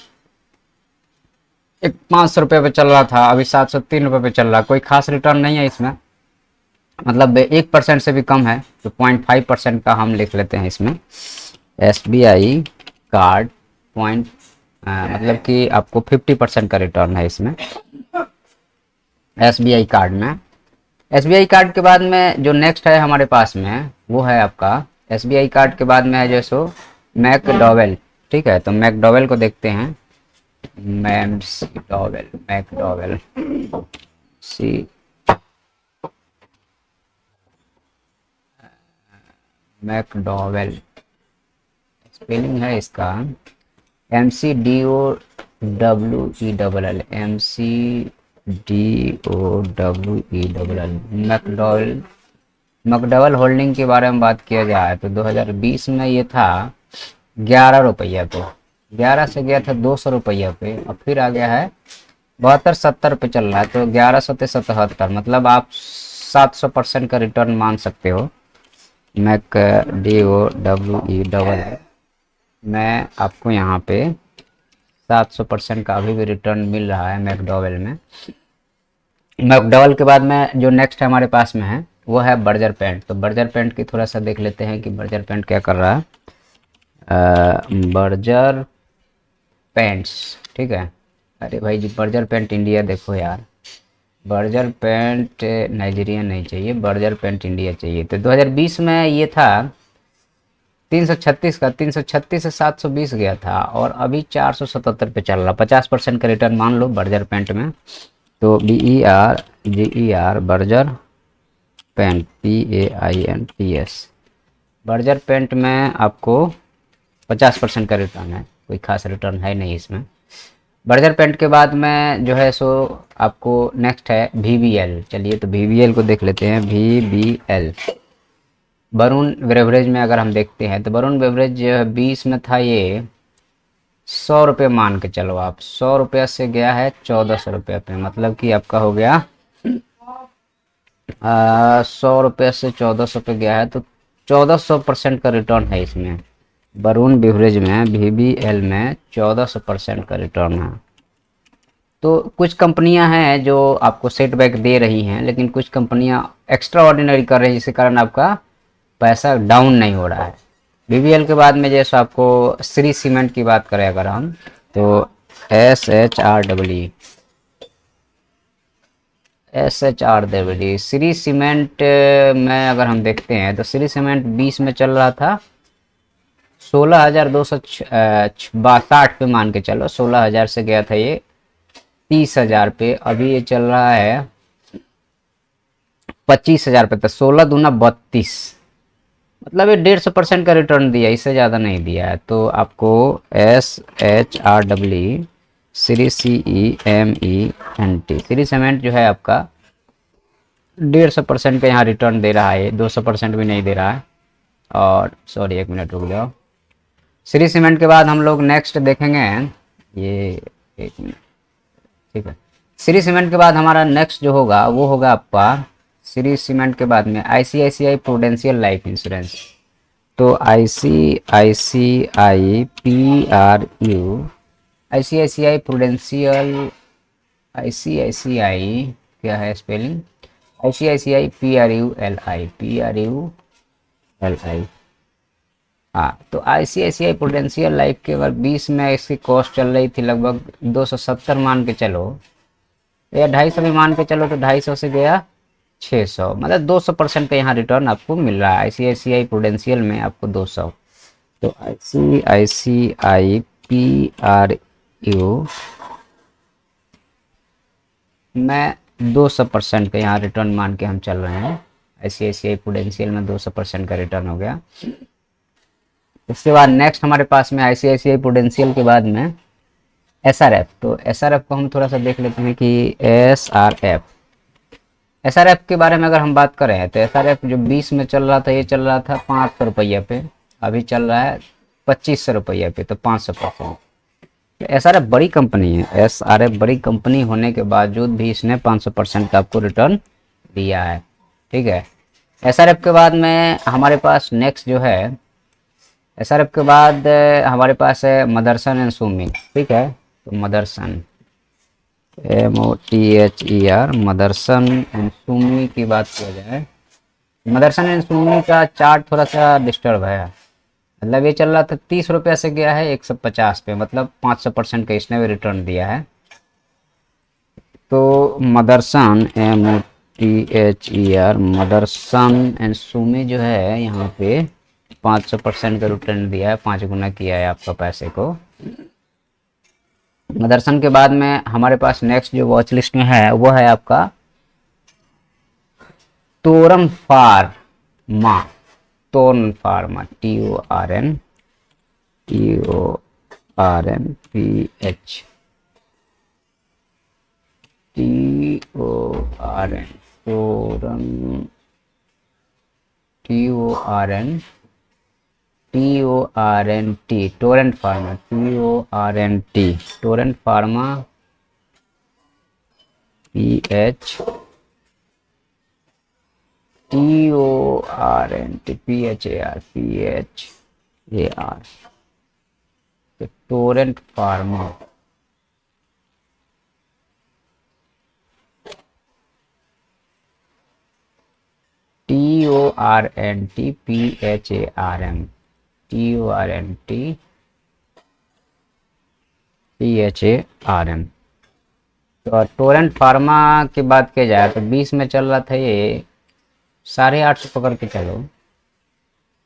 Speaker 1: एक 500 रुपये पे चल रहा था, अभी 703 रुपये पे चल रहा। कोई खास रिटर्न नहीं है इसमें, मतलब 1% से भी कम है, तो 0.5% का हम लिख लेते हैं इसमें। SBI कार्ड मतलब कि आपको 50% का रिटर्न है इसमें SBI कार्ड में। SBI कार्ड के बाद में जो नेक्स्ट है हमारे पास में वो है आपका, SBI कार्ड के बाद में है जो सो मैकडॉवेल, ठीक है। तो मैकडॉवेल को देखते हैं, मैकडॉवेल सी मैकडॉवेल स्पेलिंग है इसका MCDOWELL, MCDOWELL, McDowell. McDowell holding के बारे में बात किया जाए तो 2020 में ये था 11 रुपया पे, 11 से गया था 200 रुपया पे, और फिर आ गया है 72-70 पे चल रहा है। तो 1100 से 77, मतलब आप 700% का रिटर्न मान सकते हो। मैकडॉवेल मैं आपको यहाँ पे 700% का अभी भी रिटर्न मिल रहा है मैकडॉवेल में। मैकडॉवेल के बाद में जो नेक्स्ट है हमारे पास में है वो है बर्जर पेंट। तो बर्जर पेंट की थोड़ा सा देख लेते हैं कि बर्जर पेंट क्या कर रहा है। बर्जर पेंट्स, ठीक है। अरे भाई जी, बर्जर पेंट इंडिया देखो यार, बर्जर पेंट नाइजीरिया नहीं चाहिए, बर्जर पेंट इंडिया चाहिए। तो 2020 में ये था 336 का, 336 से 720 गया था और अभी 477 पे चल रहा। 50% का रिटर्न मान लो बर्जर पेंट में। तो BERGER Berger paint, PAINTS, Berger paint में आपको 50% का रिटर्न है, कोई खास रिटर्न है नहीं इसमें। बर्जर पेंट के बाद में जो है सो आपको नेक्स्ट है VBL। चलिए तो VBL को देख लेते हैं, VBL वरुण बेवरेज में अगर हम देखते हैं तो वरुण बेवरेज 20 में था ये 100 रुपये मान के चलो आप, 100 रुपये से गया है 1400 रुपये पे, मतलब कि आपका हो गया 100 रुपये से 1400 पे गया है, तो 1400% का रिटर्न है इसमें। वरुण बेवरेज में VBL में 1400% का रिटर्न है। तो कुछ कंपनियां हैं जो आपको सेटबैक दे रही हैं, लेकिन कुछ कंपनियां एक्स्ट्रा ऑर्डिनरी कर रही हैं, जिसके कारण आपका पैसा डाउन नहीं हो रहा है। BBL के बाद में जैसे आपको श्री सीमेंट की बात करें अगर हम, तो SHREE श्री सीमेंट में अगर हम देखते हैं तो श्री सीमेंट 20 में चल रहा था 16,260 पे मान के चलो, 16,000 से गया था ये 30,000 पे, अभी ये चल रहा है 25,000 पे। तो 16 दूना 32, मतलब ये 150% का रिटर्न दिया, इससे ज़्यादा नहीं दिया है। तो आपको SHREE Shri CEMENT Shri cement जो है आपका 150% का यहाँ रिटर्न दे रहा है, 200% भी नहीं दे रहा है। और सॉरी, एक मिनट रुक जाओ। श्री सीमेंट के बाद हम लोग नेक्स्ट देखेंगे ये, एक मिनट, ठीक है। श्री सीमेंट के बाद हमारा नेक्स्ट जो होगा वो होगा आपका, श्री सीमेंट के बाद में ICICI प्रूडेंशियल लाइफ इंश्योरेंस। तो ICICI प्रूडेंशियल, ICICI क्या है स्पेलिंग, ICICI PRULI। हाँ, तो ICICI प्रूडेंशियल लाइफ के अगर 20 में इसकी कॉस्ट चल रही थी लगभग 270 मान के चलो, या 250 भी मान के चलो, तो 250 से गया 600, मतलब 200% का यहाँ रिटर्न आपको मिल रहा है। ICICI प्रूडेंशियल में आपको 200। तो ICICI PRU में 200% का यहाँ रिटर्न मान के हम चल रहे हैं। ICICI प्रूडेंशियल में 200% का रिटर्न हो गया। इसके बाद नेक्स्ट हमारे पास में ICICI प्रूडेंशियल के बाद में SRF। तो SRF को हम थोड़ा सा देख लेते हैं कि SRF के बारे में अगर हम बात करें तो SRF जो 20 में चल रहा था, ये चल रहा था 500 रुपये पे, अभी चल रहा है 2500 रुपये पे, तो 500%। SRF बड़ी कंपनी है, SRF बड़ी कंपनी होने के बावजूद भी इसने 500% का आपको रिटर्न दिया है, ठीक है। SRF के बाद में हमारे पास नेक्स्ट जो है, SRF के बाद हमारे पास है मदरसन एंड सुमी, ठीक है। तो मदरसन MOTHER, मदरसन एंड सुमी की बात किया जाए, मदरसन एंड सुमी का चार्ट थोड़ा सा डिस्टर्ब है, मतलब ये चल रहा था 30 रुपये से गया है 150 पे, मतलब 500% का इसने भी रिटर्न दिया है। तो मदरसन MOTHER, मदरसन एंड सुमी जो है यहाँ पे 500% का रिटर्न दिया है, 5 गुना किया है आपका पैसे को। मदरसन के बाद में हमारे पास नेक्स्ट जो वॉच लिस्ट में है वो है आपका तोरन फार्मा, तोरन फार्मा TORN PH TORN, तोरन TORNT, Torrent pharma, Torrent pharma PH TORNT Torrent pharma. TORNT PHARM। तो टोरेंट फार्मा की बात की जाए तो 20 में चल रहा था ये 850 पकड़ के चलो,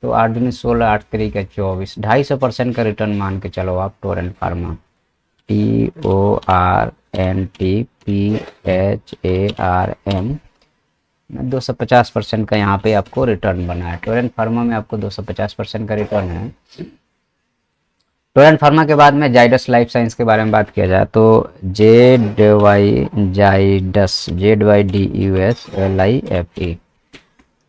Speaker 1: तो 8 दूनी 16, 8 3 का 24, 250% का रिटर्न मान के चलो आप टोरेंट फार्मा। TORNT PHARM 250% का यहाँ पे आपको रिटर्न बना है। टोरेंट फार्मा में आपको 250% का रिटर्न है। टोरेंट फार्मा के बाद में जाइडस लाइफ साइंस के बारे में बात किया जाए तो JYDUSLIFE।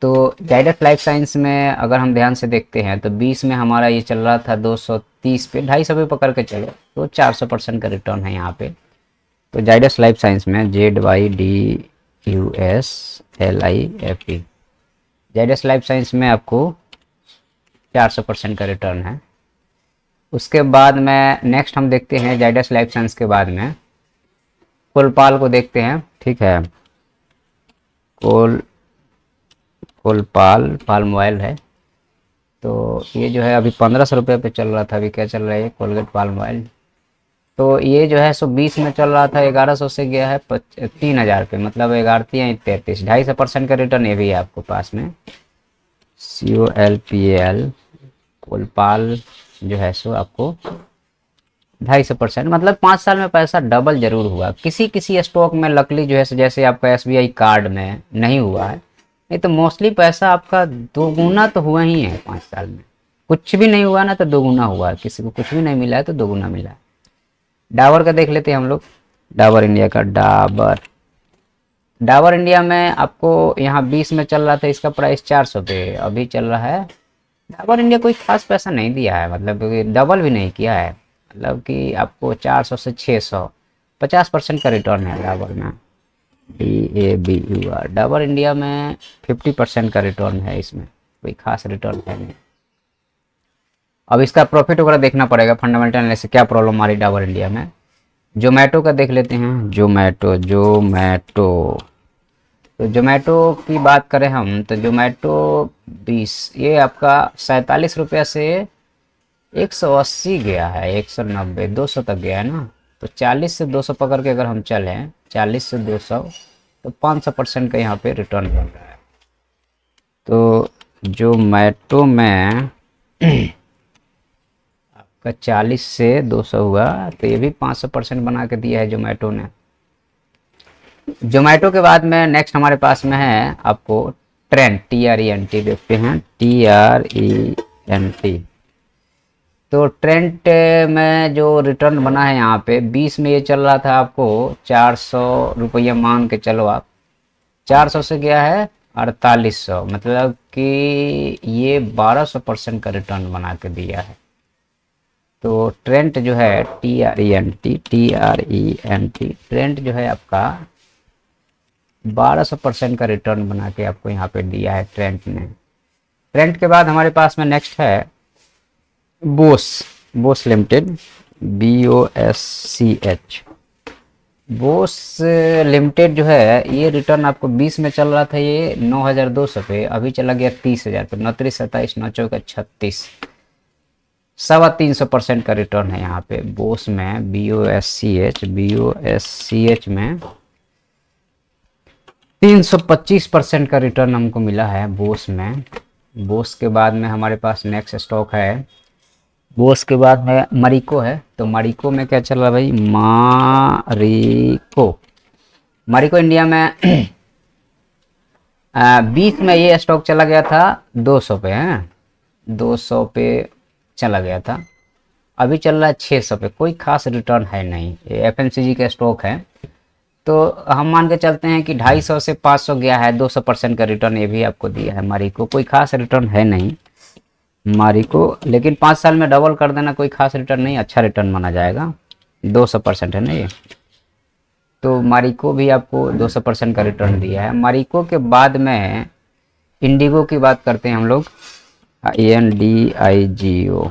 Speaker 1: तो जाइडस लाइफ साइंस में अगर हम ध्यान से देखते हैं तो 20 में हमारा ये चल रहा था 230 पे, 250 पे पकड़ के चलो, तो 400% का रिटर्न है यहाँ पे। तो जाइडस लाइफ साइंस में JYDUSLIFE, जाइडस लाइफ साइंस में आपको 400% का रिटर्न है। उसके बाद में नेक्स्ट हम देखते हैं जाइडस लाइफ साइंस के बाद में कोलपाल को देखते हैं, ठीक है। कोलपाल पाल्म ऑयल है, तो ये जो है अभी 1500 रुपये पे चल रहा था, अभी क्या चल रहा है कोलगेट पाल्म ऑयल। तो ये जो है 120 में चल रहा था, 1100 से गया है 3000 पे, मतलब 11-33, 250% का रिटर्न ये भी है आपको पास में। COLPAL कोलपाल जो है सो आपको 250%, मतलब 5 साल में पैसा डबल जरूर हुआ। किसी किसी स्टॉक में लकली जो है जैसे आपका SBI कार्ड में नहीं हुआ है, नहीं तो मोस्टली पैसा आपका दोगुना तो हुआ ही है 5 साल में। कुछ भी नहीं हुआ ना तो दोगुना हुआ है, किसी को कुछ भी नहीं मिला है तो दोगुना मिला है। डाबर का देख लेते हैं हम लोग, डाबर इंडिया का। डाबर इंडिया में आपको यहाँ 20 में चल रहा था, इसका प्राइस 400 पे अभी चल रहा है। डाबर इंडिया कोई खास पैसा नहीं दिया है, मतलब डबल भी नहीं किया है, मतलब कि आपको 400 से 600 50% का रिटर्न है डाबर में। DABUR डाबर इंडिया में 50% का रिटर्न है, इसमें कोई खास रिटर्न है नहीं। अब इसका प्रॉफिट वगैरह देखना पड़ेगा, फंडामेंटल एनालिसिस क्या प्रॉब्लम आ रही डाबर इंडिया में। जोमेटो का देख लेते हैं। तो जोमेटो की बात करें हम तो जोमेटो 20, ये आपका 47 रुपया से 180 गया है, 190 200 तक गया है ना। तो 40 से 200 पकड़ के अगर हम चलें, 40 से 200 तो 500% का यहाँ पे रिटर्न बन रहा है। तो जोमेटो में आपका 40 से 200 हुआ, तो ये भी 500% बना के दिया है जोमेटो ने। जोमेटो के बाद में नेक्स्ट हमारे पास में है आपको ट्रेंट, TRENT देखते हैं, TRENT। तो ट्रेंट में जो रिटर्न बना है यहाँ पे 20 में ये चल रहा था आपको 400 रुपया मान के चलो आप, 400 से गया है 4800, मतलब कि ये 1200% का रिटर्न बना के दिया है। तो ट्रेंट जो है TRENT ट्रेंट जो है आपका 1200% का रिटर्न बना के आपको यहाँ पे दिया है ट्रेंट ने। ट्रेंट के बाद हमारे पास में नेक्स्ट है Bose limited, BOSCH। Bose limited जो है ये रिटर्न आपको 20 में चल रहा था, ये 9200 पे अभी चला गया 30,000 पे, 29, 27, 9 चौका 36, 325% का रिटर्न है यहाँ पे बोस में। BOSCH में 325% का रिटर्न हमको मिला है बोस में। बोस के बाद में हमारे पास नेक्स्ट स्टॉक है, बोस के बाद में मरिको है। तो मरिको में क्या चल रहा है भाई, मरिको इंडिया में 20 में ये स्टॉक चला गया था 200 पे है, 200 पे चला गया था, अभी चल रहा है 600 पे। कोई खास रिटर्न है नहीं, ये FMCG का स्टॉक है। तो हम मान के चलते हैं कि 250 से 500 गया है, 200% का रिटर्न ये भी आपको दिया है मरिको। कोई खास रिटर्न है नहीं मरिको, लेकिन 5 साल में डबल कर देना कोई खास रिटर्न नहीं, अच्छा रिटर्न माना जाएगा। 200% है ना ये, तो मरिको भी आपको 200% का रिटर्न दिया है। मरिको के बाद में इंडिगो की बात करते हैं हम लोग, INDIGO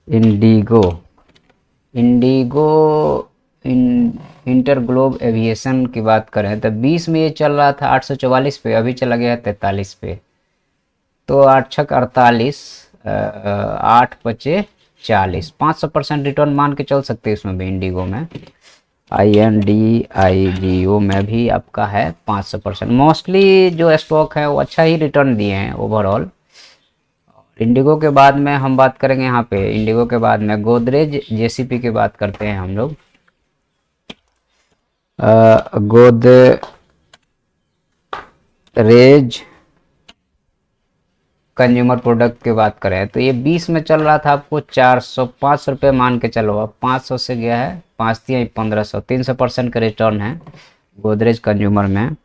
Speaker 1: Indigo inter globe aviation की बात करें तो 20 में ये चल रहा था 844 पे, अभी चला गया 43 पे। तो 8 छक 48, 8 पचे 40, 500% रिटर्न मान के चल सकते हैं इसमें भी। इंडिगो में INDIGO में भी आपका है 500%। मोस्टली जो स्टॉक है वो अच्छा ही रिटर्न दिए हैं ओवरऑल। इंडिगो के बाद में हम बात करेंगे यहाँ पे, इंडिगो के बाद में गोदरेज JCP की बात करते हैं हम लोग। गोदरेज कंज्यूमर प्रोडक्ट की बात करें तो ये 20 में चल रहा था आपको 405 रुपये मान के चलो, अब 500 से गया है 5 3 1500, 300% का रिटर्न है गोदरेज कंज्यूमर में।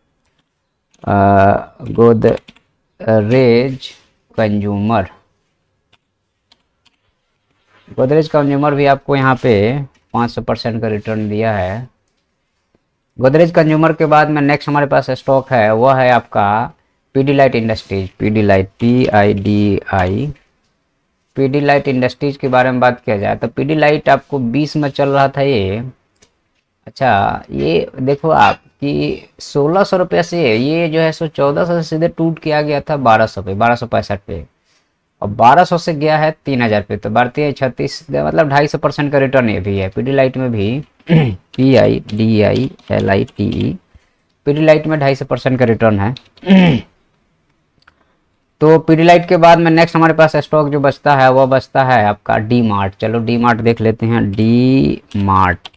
Speaker 1: गोदरेज कंज्यूमर भी आपको यहाँ पे 500% का रिटर्न दिया है। गोदरेज कंज्यूमर के बाद में नेक्स्ट हमारे पास स्टॉक है, वह है आपका पीडीलाइट इंडस्ट्रीज, पीडीलाइट इंडस्ट्रीज के बारे में बात किया जाए तो पीडीलाइट आपको 20 में चल रहा था ये। अच्छा ये देखो आप कि 1600 रुपये से ये जो है सो 1400 से सीधे टूट के आ गया था 1200 पे, 1265 पे, और 1200 से गया है 3000 पे। तो बढ़ती 36, मतलब 250% का रिटर्न ये भी है पीडीलाइट में भी। PIDILITE पीडीलाइट में 250% का रिटर्न है। तो पीडीलाइट के बाद में नेक्स्ट हमारे पास स्टॉक जो बचता है वो बचता है आपका डी मार्ट। चलो डी मार्ट देख लेते हैं, डी मार्ट।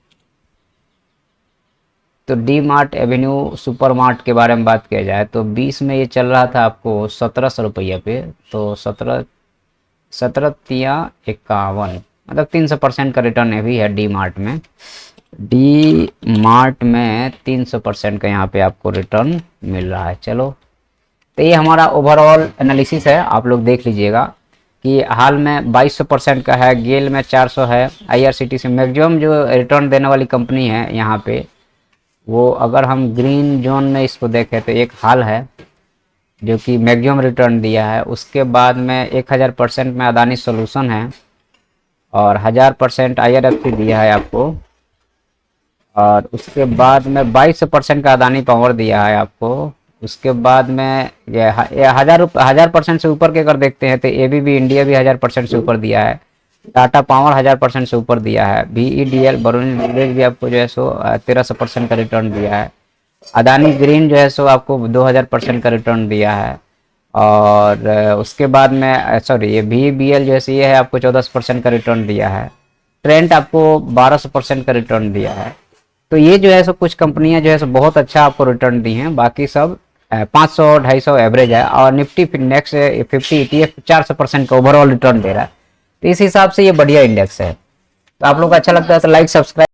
Speaker 1: तो D mart Avenue super mart के बारे में बात किया जाए तो 20 में ये चल रहा था आपको 1700 रुपया पे। तो 17 तिया 51, मतलब 300% का रिटर्न अभी है डी मार्ट में। डी मार्ट में 300% का यहाँ पे आपको रिटर्न मिल रहा है। चलो, तो ये हमारा ओवरऑल एनालिसिस है, आप लोग देख लीजिएगा कि हाल में 2200% का है, गेल में 400 है, आईआरसीटीसी मैक्सिमम जो रिटर्न देने वाली कंपनी है यहाँ पे, वो अगर हम ग्रीन जोन में इसको देखें तो एक हाल है जो कि मैक्सिमम रिटर्न दिया है। उसके बाद में 1000% में अदानी सॉल्यूशन है और 1000% आईआरएफसी दिया है आपको। और उसके बाद में 22% का अदानी पावर दिया है आपको। उसके बाद में ये 1000% से ऊपर के अगर देखते हैं तो एबीबी इंडिया भी 1000% से ऊपर दिया है। टाटा पावर 1000% से ऊपर दिया है। बीईडीएल बरूनी लीवरेज भी आपको जो है सो 1300% का रिटर्न दिया है। अदानी ग्रीन जो है सो आपको 2000% का रिटर्न दिया है। और उसके बाद में सॉरी ये बीईबीएल जो है ये है आपको 14% का रिटर्न दिया है। ट्रेंट आपको 1200% का रिटर्न दिया है। तो ये जो है सो कुछ कंपनियां जो है सो बहुत अच्छा आपको रिटर्न दी हैं, बाकी सब 500-250 एवरेज है। और निफ्टी नेक्स्ट 50 ईटीएफ 400% का ओवरऑल रिटर्न दे रहा है। तो इस हिसाब से ये बढ़िया इंडेक्स है। तो आप लोग को अच्छा लगता है तो लाइक सब्सक्राइब